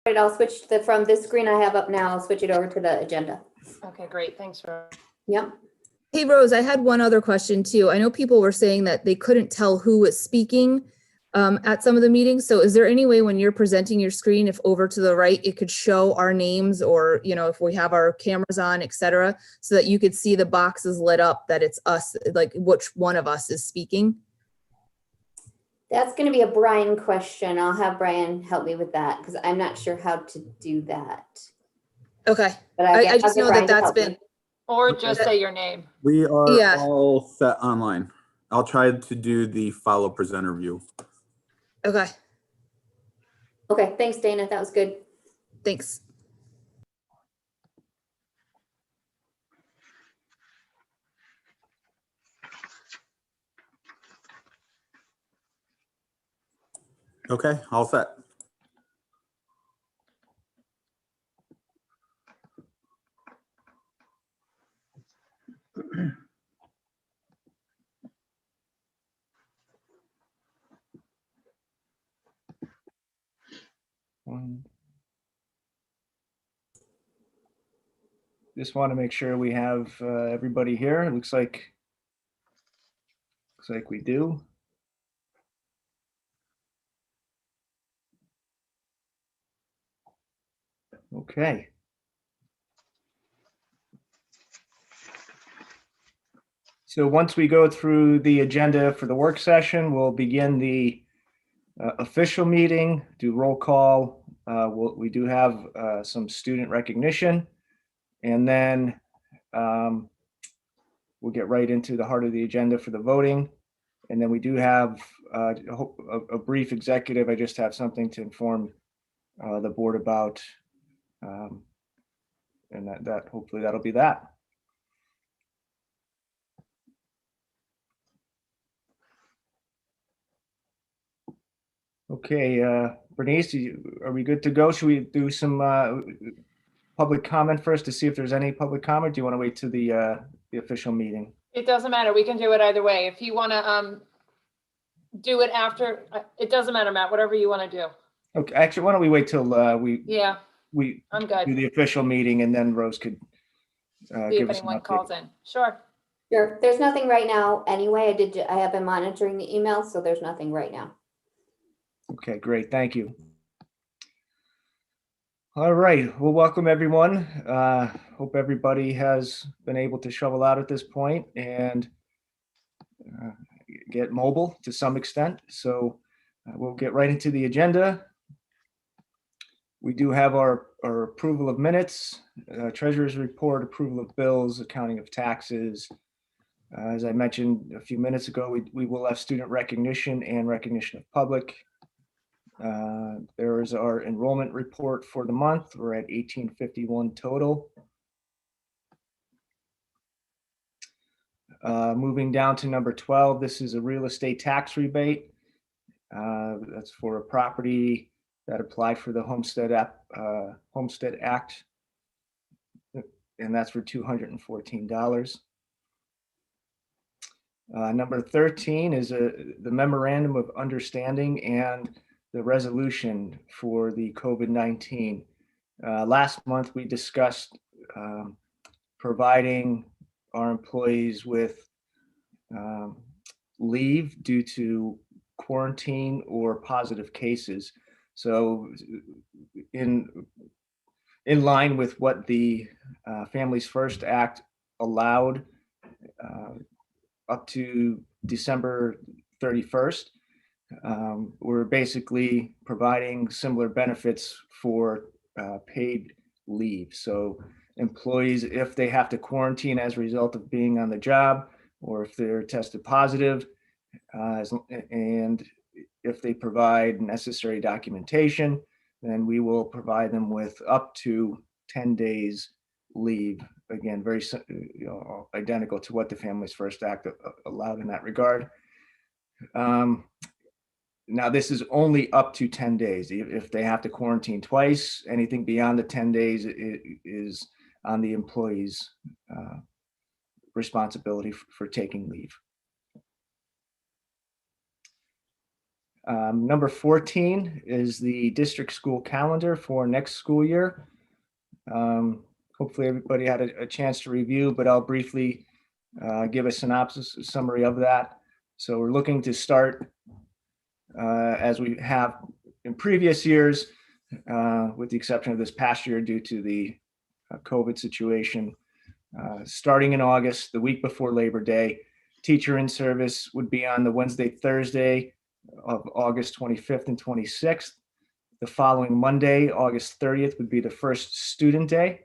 right, I'll switch from this screen I have up now, I'll switch it over to the agenda. Okay, great. Thanks for. Yep. Hey, Rose, I had one other question too. I know people were saying that they couldn't tell who was speaking at some of the meetings. So is there any way when you're presenting your screen, if over to the right, it could show our names or, you know, if we have our cameras on, et cetera, so that you could see the boxes lit up that it's us, like which one of us is speaking? That's going to be a Brian question. I'll have Brian help me with that because I'm not sure how to do that. Okay. But I I'll just get know Brian that to that's help me. been, Or just say your name. We are Yeah. all set online. I'll try to do the follow presenter view. okay, Okay, thanks, Dana. That was good. thanks. Okay, all set. Just want to make sure we have everybody here. It looks like we do. Okay. So once we go through the agenda for the work session, we'll begin the official meeting, do roll call. We do have some student recognition, and then we'll get right into the heart of the agenda for the voting. And then we do have a brief executive. I just have something to inform the board about. And that hopefully that'll be that. Okay, Bernice, are we good to go? Should we do some public comment first to see if there's any public comment? Do you want to wait to the official meeting? It doesn't matter. We can do it either way. If you want to do it after, it doesn't matter, Matt, whatever you want to do. Okay, actually, why don't we wait till we I'm good. do the official meeting, and then Rose could See give if us an anyone update. calls in. Sure. Sure. There's nothing right now anyway. I have been monitoring the email, so there's nothing right now. Okay, great. Thank you. All right. Well, welcome everyone. Hope everybody has been able to shovel out at this point and get mobile to some extent. So we'll get right into the agenda. We do have our approval of minutes, treasurer's report, approval of bills, accounting of taxes. As I mentioned a few minutes ago, we will have student recognition and recognition of public. There is our enrollment report for the month. We're at 1851 total. Moving down to number 12, this is a real estate tax rebate. That's for a property that applied for the Homestead Act, and that's for $214. Number 13 is the memorandum of understanding and the resolution for the COVID-19. Last month, we discussed providing our employees with leave due to quarantine or positive cases. So in line with what the Families First Act allowed up to December 31st, we're basically providing similar benefits for paid leave. So employees, if they have to quarantine as a result of being on the job, or if they're tested positive, and if they provide necessary documentation, then we will provide them with up to 10 days leave. Again, very identical to what the Families First Act allowed in that regard. Now, this is only up to 10 days. If they have to quarantine twice, anything beyond the 10 days is on the employee's responsibility for taking leave. Number 14 is the district school calendar for next school year. Hopefully everybody had a chance to review, but I'll briefly give a synopsis, a summary of that. So we're looking to start as we have in previous years, with the exception of this past year due to the COVID situation. Starting in August, the week before Labor Day, teacher in service would be on the Wednesday, Thursday of August 25th and 26th. The following Monday, August 30th, would be the first student day.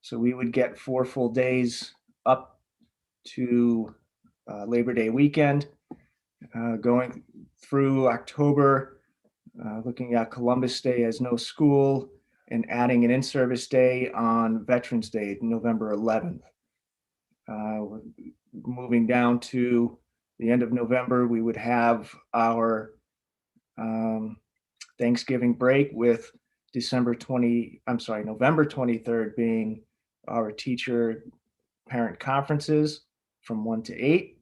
So we would get 4 full days up to Labor Day weekend. Going through October, looking at Columbus Day as no school, and adding an in-service day on Veterans Day, November 11th. Moving down to the end of November, we would have our Thanksgiving break with November 23rd being our teacher parent conferences from 1 to 8.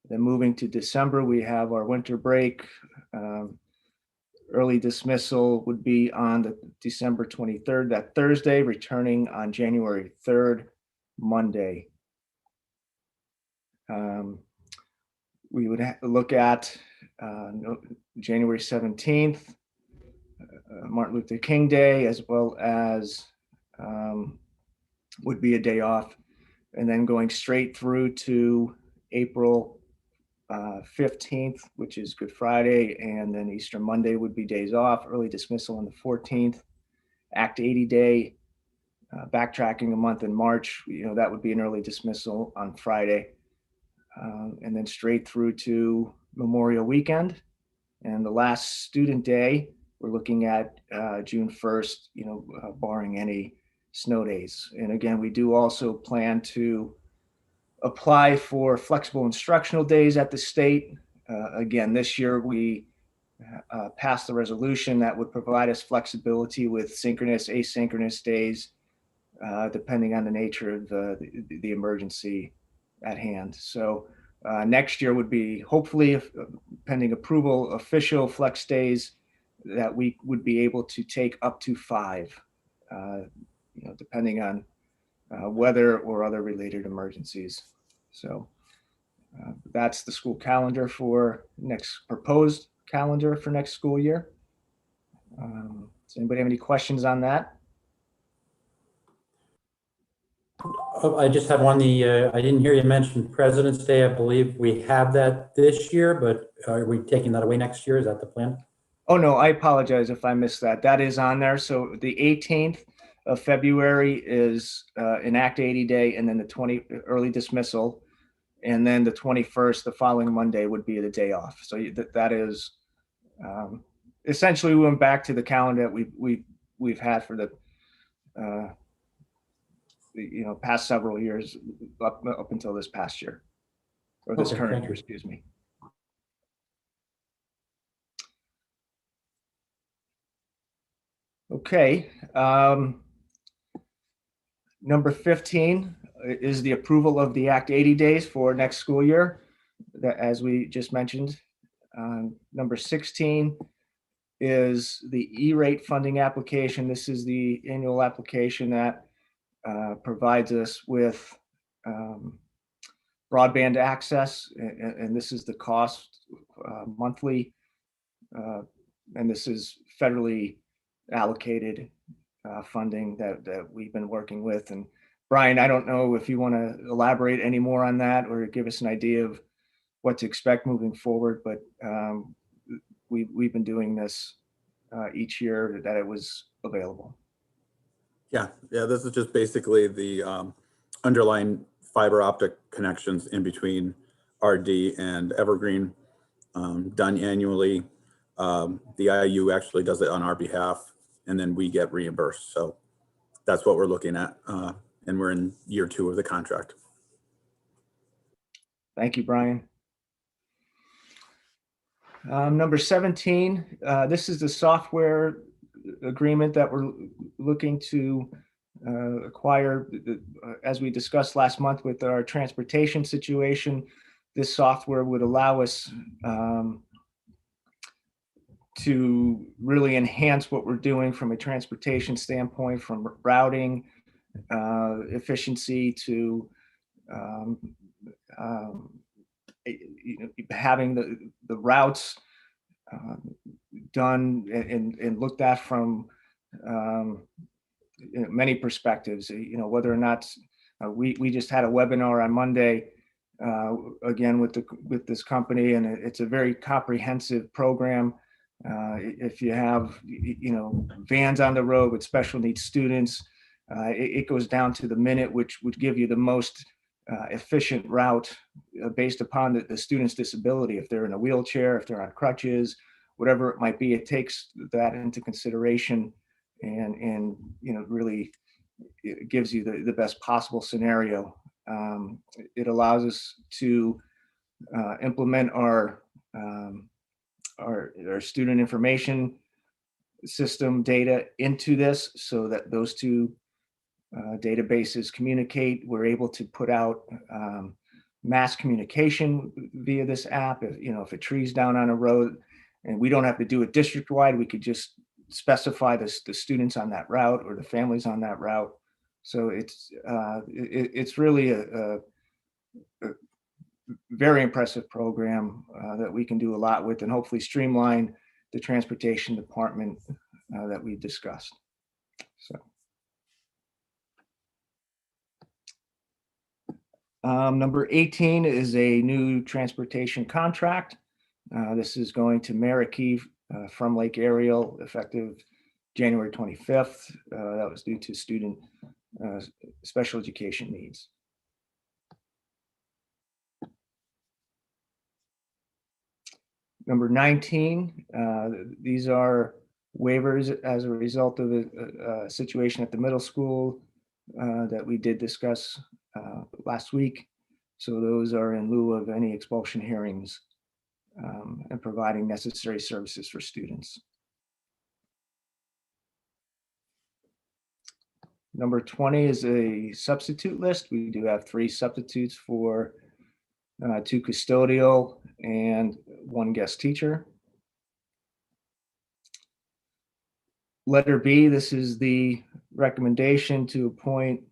Then moving to December, we have our winter break. Early dismissal would be on the December 23rd, that Thursday, returning on January 3rd, Monday. We would look at January 17th, Martin Luther King Day, as well as would be a day off. And then going straight through to April 15th, which is Good Friday, and then Easter Monday would be days off. Early dismissal on the 14th. Act 80 Day, backtracking a month in March, that would be an early dismissal on Friday. And then straight through to Memorial Weekend. And the last student day, we're looking at June 1st, barring any snow days. And again, we do also plan to apply for flexible instructional days at the state. Again, this year we passed the resolution that would provide us flexibility with synchronous, asynchronous days, depending on the nature of the emergency at hand. So next year would be, hopefully, pending approval, official flex days that we would be able to take up to 5, depending on weather or other related emergencies. So that's the school calendar for proposed calendar for next school year. Does anybody have any questions on that? I just have one. I didn't hear you mention President's Day. I believe we have that this year, but are we taking that away next year? Is that the plan? Oh, no, I apologize if I missed that. That is on there. So the 18th of February is an Act 80 Day, and then the early dismissal. And then the 21st, the following Monday, would be the day off. So that is essentially, we went back to the calendar that we've had for the past several years up until this past year, or this current year, excuse me. Okay. Number 15 is the approval of the Act 80 days for next school year, as we just mentioned. Number 16 is the E-rate funding application. This is the annual application that provides us with broadband access, and this is the cost monthly, and this is federally allocated funding that we've been working with. And Brian, I don't know if you want to elaborate any more on that or give us an idea of what to expect moving forward, but we've been doing this each year that it was available. Yeah, this is just basically the underlying fiber optic connections in between RD and Evergreen, done annually. The IU actually does it on our behalf, and then we get reimbursed. So that's what we're looking at, and we're in year 2 of the contract. Thank you, Brian. Number 17, this is the software agreement that we're looking to acquire. As we discussed last month with our transportation situation, this software would allow us to really enhance what we're doing from a transportation standpoint, from routing efficiency to having the routes done and looked at from many perspectives. Whether or not we just had a webinar on Monday again with this company, and it's a very comprehensive program. If you have vans on the road with special needs students, it goes down to the minute, which would give you the most efficient route based upon the student's disability. If they're in a wheelchair, if they're on crutches, whatever it might be, it takes that into consideration and really it gives you the best possible scenario. It allows us to implement our student information system data into this so that those two databases communicate. We're able to put out mass communication via this app. If a tree's down on a road and we don't have to do it district-wide, we could just specify the students on that route or the families on that route. So it's really a very impressive program that we can do a lot with and hopefully streamline the transportation department that we discussed. So. Number 18 is a new transportation contract. This is going to Marrakey from Lake Ariel effective January 25th. That was due to student special education needs. Number 19, these are waivers as a result of a situation at the middle school that we did discuss last week. So those are in lieu of any expulsion hearings and providing necessary services for students. Number 20 is a substitute list. We do have 3 substitutes for 2 custodial and 1 guest teacher. Letter B, this is the recommendation to appoint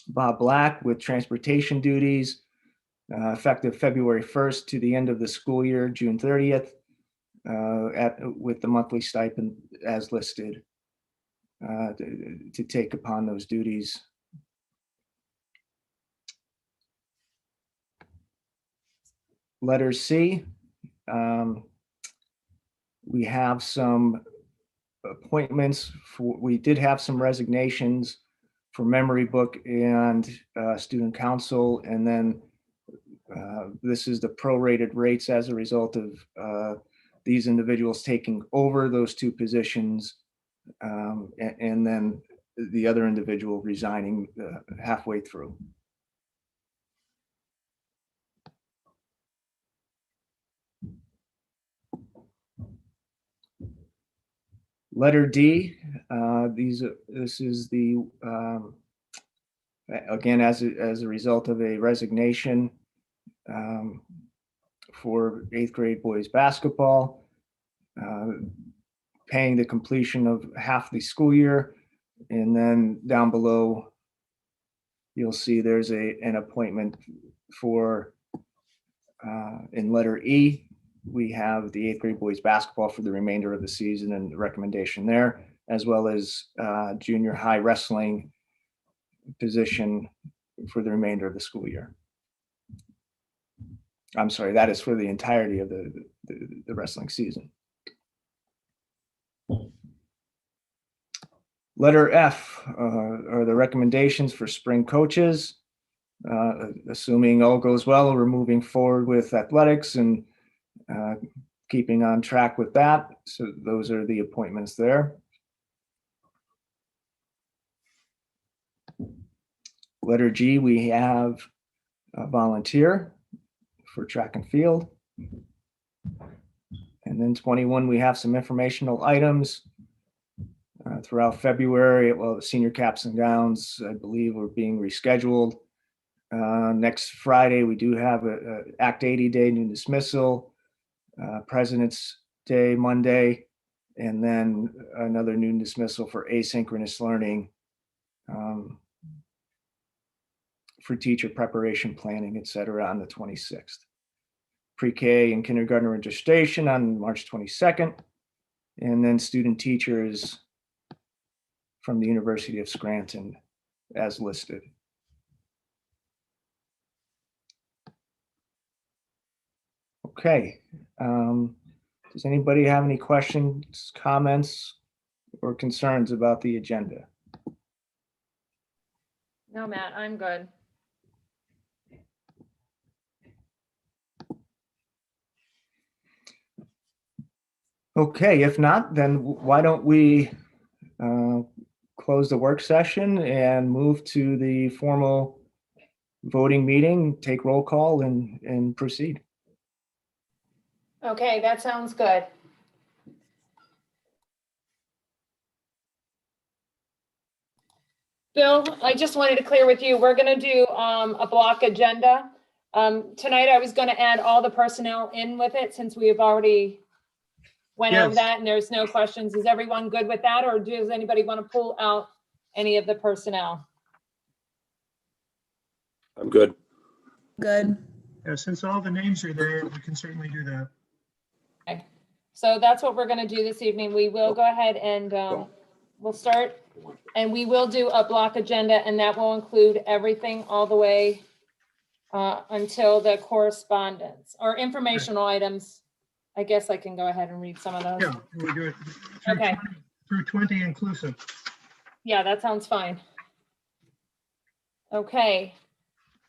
Bob Black with transportation duties effective February 1st to the end of the school year, June 30th, with the monthly stipend as listed to take upon those duties. Letter C, we have some appointments we did have some resignations for Memory Book and Student Council, and then this is the prorated rates as a result of these individuals taking over those 2 positions, and then the other individual resigning halfway through. Letter D, this is the, again, as a result of a resignation for 8th grade boys basketball, paying the completion of half the school year. And then down below, you'll see there's an appointment for, in letter E, we have the 8th grade boys basketball for the remainder of the season and the recommendation there, as well as junior high wrestling position for the remainder of the school year. I'm sorry, that is for the entirety of the wrestling season. Letter F are the recommendations for spring coaches. Assuming all goes well, we're moving forward with athletics and keeping on track with that. So those are the appointments there. Letter G, we have a volunteer for track and field. And then 21, we have some informational items throughout February. Well, the senior caps and gowns, I believe, are being rescheduled. Next Friday, we do have a Act 80 day new dismissal. President's day, Monday, and then another noon dismissal for asynchronous learning for teacher preparation, planning, et cetera, on the 26th. Pre-K and kindergarten registration on March 22nd, and then student teachers from the University of Scranton as listed. Okay. Does anybody have any questions, comments, or concerns about the agenda? No, Matt, I'm good. Okay, if not, then why don't we close the work session and move to the formal voting meeting, take roll call and proceed. Okay, that sounds good. Bill, I just wanted to clear with you, we're gonna do a block agenda. Tonight I was gonna add all the personnel in with it since we have already went over Yes. that and there's no questions. Is everyone good with that, or does anybody want to pull out any of the personnel? I'm good. Good. Yeah, since all the names are there, we can certainly do that. So that's what we're gonna do this evening. We will go ahead and we'll start, and we will do a block agenda, and that will include everything all the way until the correspondence or informational items. I guess I can go ahead and read some of those. Yeah, we do it through Okay. 20 through 20 inclusive. Yeah, that sounds fine. Okay.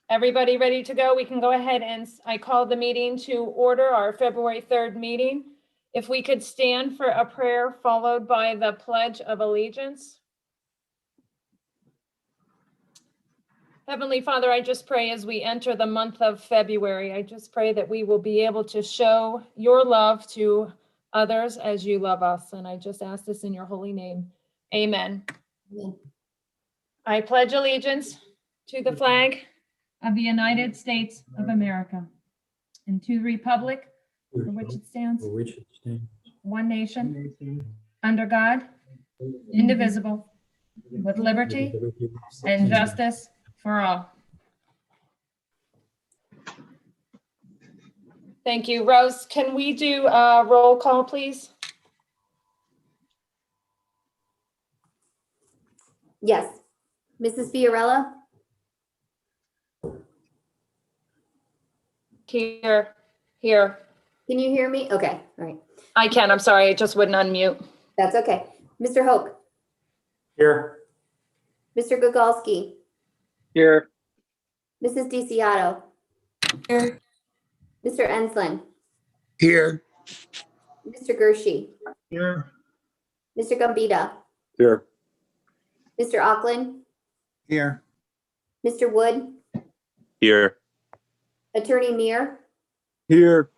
Everybody ready to go? We can go ahead and I call the meeting to order, our February 3rd meeting. If we could stand for a prayer followed by the Pledge of Allegiance. Heavenly Father, I just pray as we enter the month of February, I just pray that we will be able to show your love to others as you love us. And I just ask this in your holy name. Amen. Amen. I pledge allegiance to the flag of the United States of America and to the republic for which it stands, For which it stands, one nation, under God, indivisible, with liberty and justice for all. Thank you. Rose, can we do a roll call, please? Yes. Mrs. Fiorella? Here. Can you hear me? Okay, all right. I can, I'm sorry, I just wouldn't unmute. That's okay. Mr. Hoke, here, Mr. Gogalski, Here. Mrs. DeCiotto, Here. Mr. Enslin, Here. Mr. Gershi, Here, Mr. Gambita, Here. Mr. Auckland, Here. Mr. Wood, Here. Attorney Meir, Here.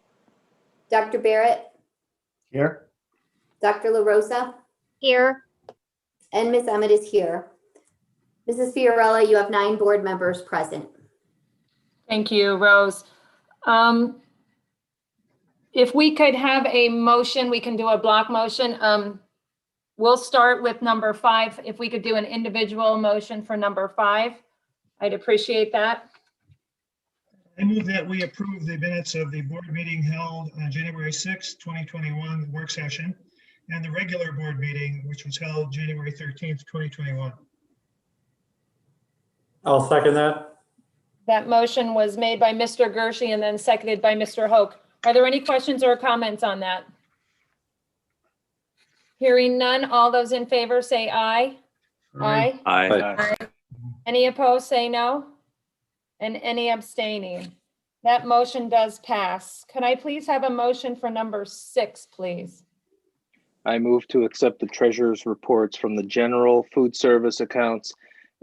Dr. Barrett, Here? Dr. LaRosa, Here. and Ms. Emmett is here. Mrs. Fiorella, you have 9 board members present. Thank you, Rose. If we could have a motion, we can do a block motion. We'll start with number 5. If we could do an individual motion for number 5, I'd appreciate that. I move that we approve the minutes of the board meeting held on January 6, 2021 work session, and the regular board meeting, which was held January 13th, 2021. I'll second that. That motion was made by Mr. Gershi and then seconded by Mr. Hoke. Are there any questions or comments on that? Hearing none, all those in favor say aye. Aye. Aye. Any opposed, say no. And any abstaining? That motion does pass. Can I please have a motion for number 6, please? I move to accept the treasurer's reports from the general food service accounts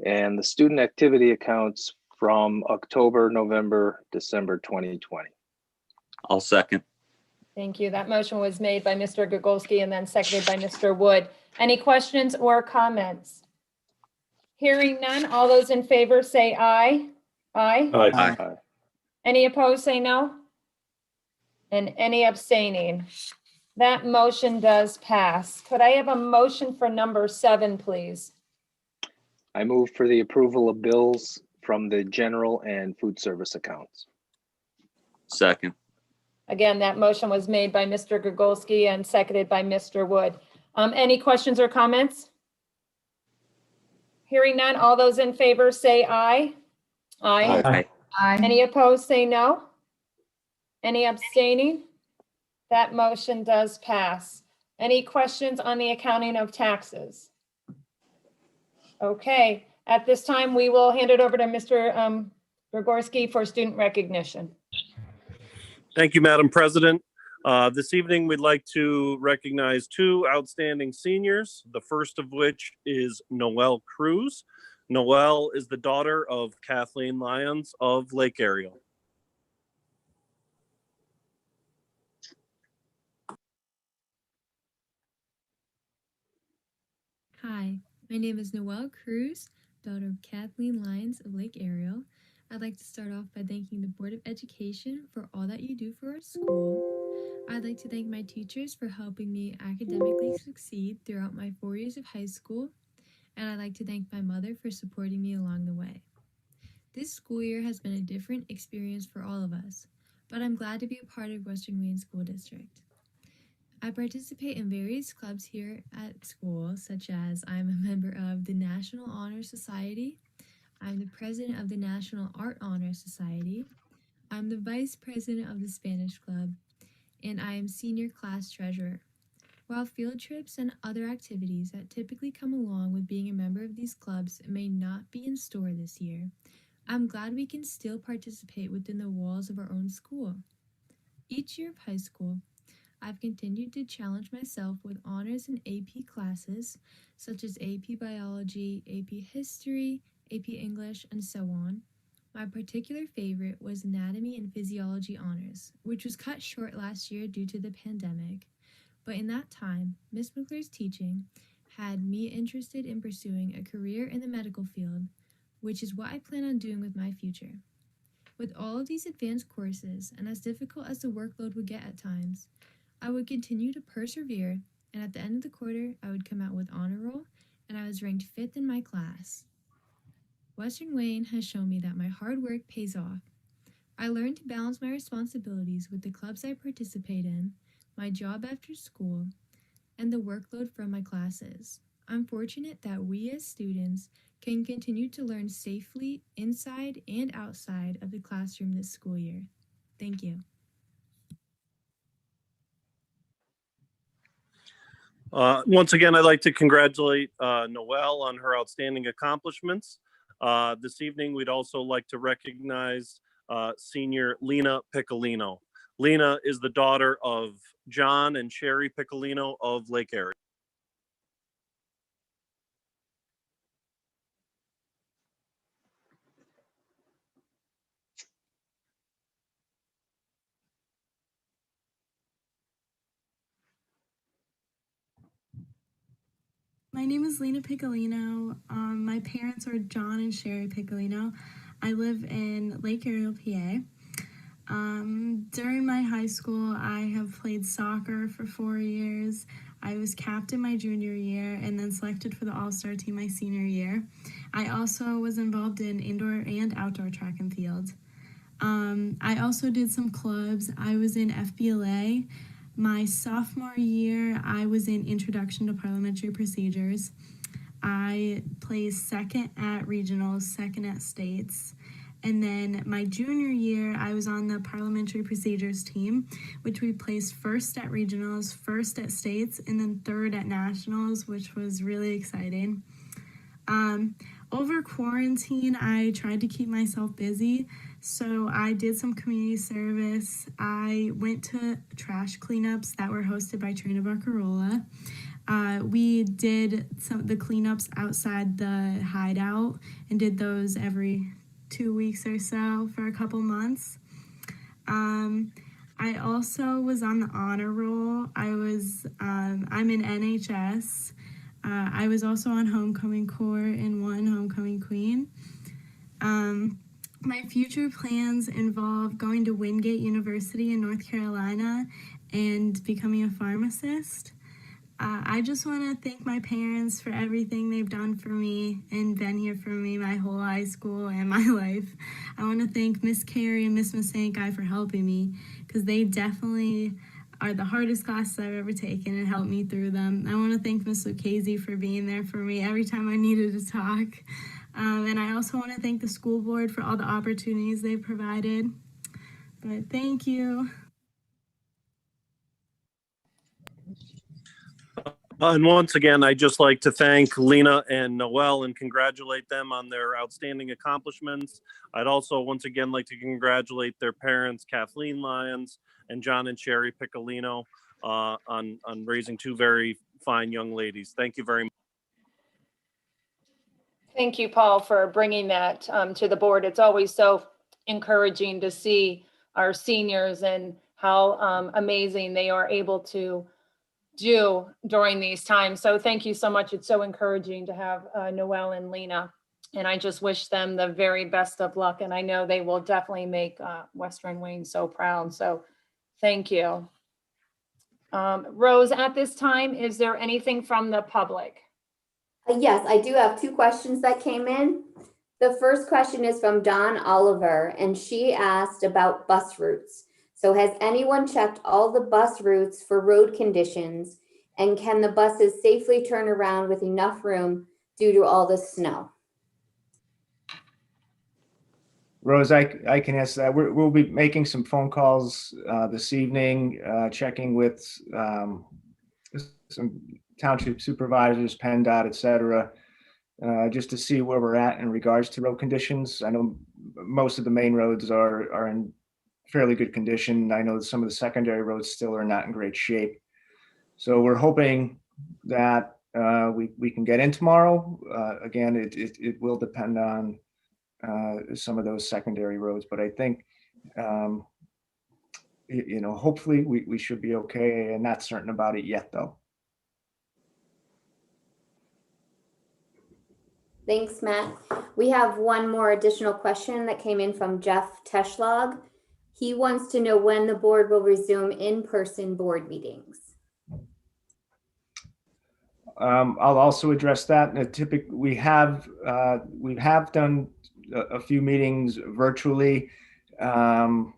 and the student activity accounts from October, November, December 2020. I'll second. Thank you. That motion was made by Mr. Gogolski and then seconded by Mr. Wood. Any questions or comments? Hearing none, all those in favor say aye. Aye. Any opposed, say no. And any abstaining? That motion does pass. Could I have a motion for number 7, please? I move for the approval of bills from the general and food service accounts. Second. Again, that motion was made by Mr. Gregolski and seconded by Mr. Wood. Any questions or comments? Hearing none, all those in favor say aye. Aye. Aye. Any opposed, say no. Any abstaining? That motion does pass. Any questions on the accounting of taxes? Okay, at this time, we will hand it over to Mr. Gregorski for student recognition. Thank you, Madam President. This evening, we'd like to recognize 2 outstanding seniors, the first of which is Noelle Cruz. Noelle is the daughter of Kathleen Lyons of Lake Ariel. Hi, my name is Noelle Cruz, daughter of Kathleen Lyons of Lake Ariel. I'd like to start off by thanking the Board of Education for all that you do for our school. I'd like to thank my teachers for helping me academically succeed throughout my 4 years of high school, and I'd like to thank my mother for supporting me along the way. This school year has been a different experience for all of us, but I'm glad to be a part of Western Wayne School District. I participate in various clubs here at school, such as I'm a member of the National Honor Society, I'm the president of the National Art Honor Society, I'm the vice president of the Spanish Club, and I am senior class treasurer. While field trips and other activities that typically come along with being a member of these clubs may not be in store this year, I'm glad we can still participate within the walls of our own school. Each year of high school, I've continued to challenge myself with honors and AP classes, such as AP Biology, AP History, AP English, and so on. My particular favorite was Anatomy and Physiology honors, which was cut short last year due to the pandemic. But in that time, Miss McClure's teaching had me interested in pursuing a career in the medical field, which is what I plan on doing with my future. With all of these advanced courses, and as difficult as the workload would get at times, I would continue to persevere, and at the end of the quarter, I would come out with honor roll, and I was ranked 5th in my class. Western Wayne has shown me that my hard work pays off. I learned to balance my responsibilities with the clubs I participate in, my job after school, and the workload from my classes. I'm fortunate that we as students can continue to learn safely inside and outside of the classroom this school year. Thank you. Once again, I'd like to congratulate Noelle on her outstanding accomplishments. This evening, we'd also like to recognize senior Lena Piccolino. Lena is the daughter of John and Sherry Piccolino of Lake Ariel. My name is Lena Piccolino. My parents are John and Sherry Piccolino. I live in Lake Ariel, PA. During my high school, I have played soccer for 4 years. I was captain my junior year and then selected for the All-Star team my senior year. I also was involved in indoor and outdoor track and field. I also did some clubs. I was in FBLA. My sophomore year, I was in Introduction to Parliamentary Procedures. I placed second at regionals, second at states. And then my junior year, I was on the Parliamentary Procedures team, which we placed first at regionals, first at states, and then third at nationals, which was really exciting. Over quarantine, I tried to keep myself busy, so I did some community service. I went to trash cleanups that were hosted by Trina Barcarola. We did the cleanups outside the hideout and did those every 2 weeks or so for a couple months. I also was on the honor roll. I'm in NHS. I was also on homecoming corps and won homecoming queen. My future plans involve going to Wingate University in North Carolina and becoming a pharmacist. I just want to thank my parents for everything they've done for me and been here for me my whole high school and my life. I want to thank Miss Carey and Miss Masankai for helping me, because they definitely are the hardest classes I've ever taken and helped me through them. I want to thank Miss Lucchese for being there for me every time I needed to talk. And I also want to thank the school board for all the opportunities they've provided. But thank you. And once again, I'd just like to thank Lena and Noel and congratulate them on their outstanding accomplishments. I'd also once again like to congratulate their parents, Kathleen Lyons and John and Sherry Piccolino, on raising two very fine young ladies. Thank you very much. Thank you, Paul, for bringing that to the board. It's always so encouraging to see our seniors and how amazing they are able to do during these times. So thank you so much. It's so encouraging to have Noel and Lena, and I just wish them the very best of luck. And I know they will definitely make Western Wayne so proud. So thank you. Rose, at this time, is there anything from the public? Yes, I do have 2 questions that came in. The first question is from Dawn Oliver, and she asked about bus routes. So has anyone checked all the bus routes for road conditions, and can the buses safely turn around with enough room due to all the snow? Rose, I can answer that. We'll be making some phone calls this evening, checking with some township supervisors, PennDOT, et cetera, just to see where we're at in regards to road conditions. I know most of the main roads are in fairly good condition. I know that some of the secondary roads still are not in great shape. So we're hoping that we can get in tomorrow. Again, it will depend on some of those secondary roads, but I think, hopefully we should be okay, and not certain about it yet, though. Thanks, Matt. We have one more additional question that came in from Jeff Teschlog. He wants to know when the board will resume in-person board meetings. I'll also address that. Typically, we have done a few meetings virtually. The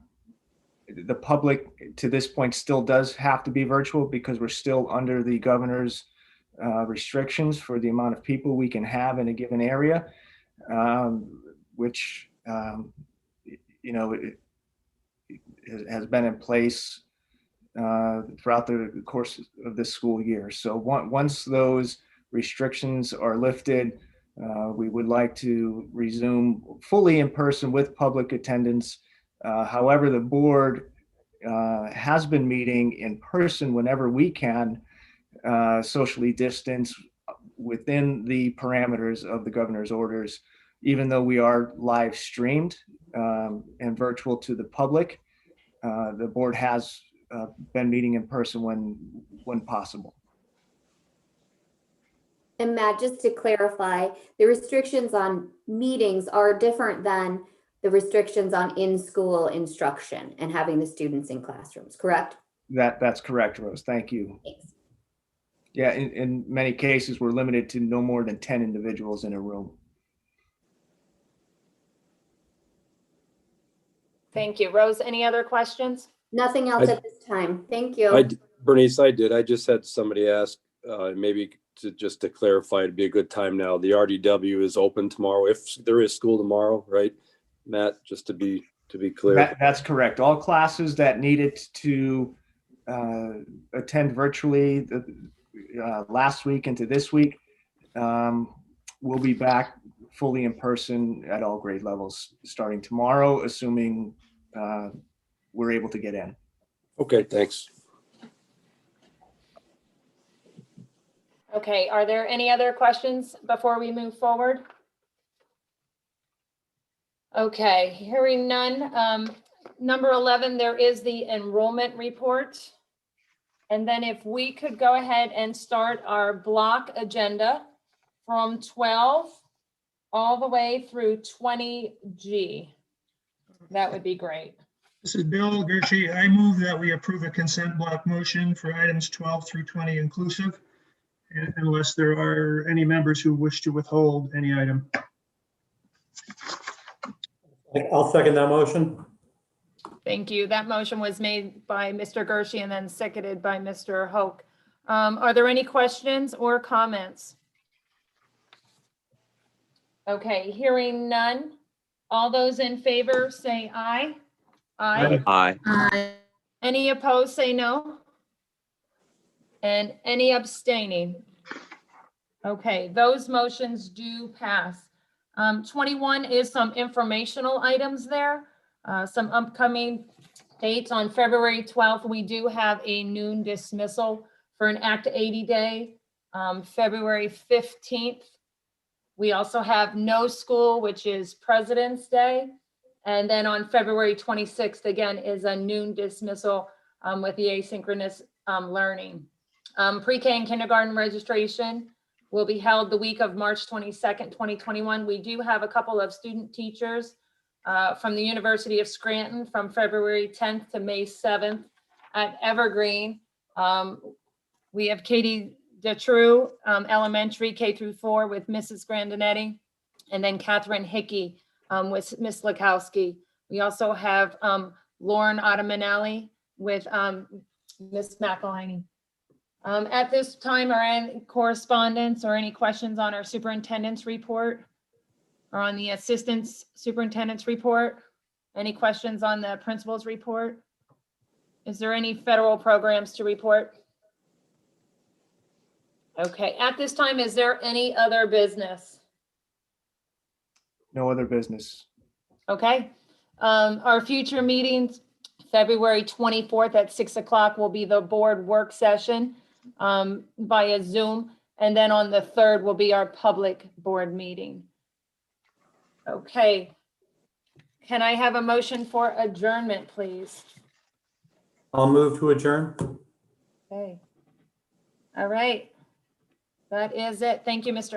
public to this point still does have to be virtual because we're still under the governor's restrictions for the amount of people we can have in a given area, which has been in place throughout the course of this school year. So once those restrictions are lifted, we would like to resume fully in person with public attendance. However, the board has been meeting in person whenever we can, socially distance within the parameters of the governor's orders, even though we are live streamed and virtual to the public. The board has been meeting in person when possible. And Matt, just to clarify, the restrictions on meetings are different than the restrictions on in-school instruction and having the students in classrooms, correct? That's correct, Rose. Thank you. Thanks. Yeah, in many cases, we're limited to no more than 10 individuals in a room. Thank you. Rose, any other questions? Nothing else at this time. Thank you. Bernice, I did. I just had somebody ask, maybe just to clarify, it'd be a good time now. The RDW is open tomorrow, if there is school tomorrow, right? Matt, just to be clear. That's correct. All classes that needed to attend virtually last week into this week will be back fully in person at all grade levels starting tomorrow, assuming we're able to get in. Okay, thanks. Okay, are there any other questions before we move forward? Okay, hearing none. Number 11, there is the enrollment report. And then if we could go ahead and start our block agenda from 12 all the way through 20G. that would be great. This is Bill Gershi. I move that we approve a consent block motion for items 12 through 20 inclusive, unless there are any members who wish to withhold any item. I'll second that motion. Thank you. That motion was made by Mr. Gershi and then seconded by Mr. Hoke. Are there any questions or comments? Okay, hearing none. All those in favor say aye. Aye. Aye. Any opposed, say no. And any abstaining? Okay, those motions do pass. 21 is some informational items there. Some upcoming dates. On February 12th, we do have a noon dismissal for an Act 80 day. February 15th, we also have no school, which is President's Day. And then on February 26th, again, is a noon dismissal with the asynchronous learning. Pre-K and kindergarten registration will be held the week of March 22nd, 2021. We do have a couple of student teachers from the University of Scranton from February 10th to May 7th at Evergreen. We have Katie DeTrue, elementary K-4 with Mrs. Grandinetti, and then Catherine Hickey with Miss Lakowski. We also have Lauren Ottamanelli with Miss McElhaney. At this time, are any correspondence or any questions on our superintendent's report or on the assistant superintendent's report? Any questions on the principal's report? Is there any federal programs to report? Okay, at this time, is there any other business? No other business. Okay, our future meetings, February 24th at 6 o'clock will be the board work session via Zoom. And then on the 3rd will be our public board meeting. Okay. Can I have a motion for adjournment, please? I'll move to adjourn. Okay. All right. That is it. Thank you, Mr.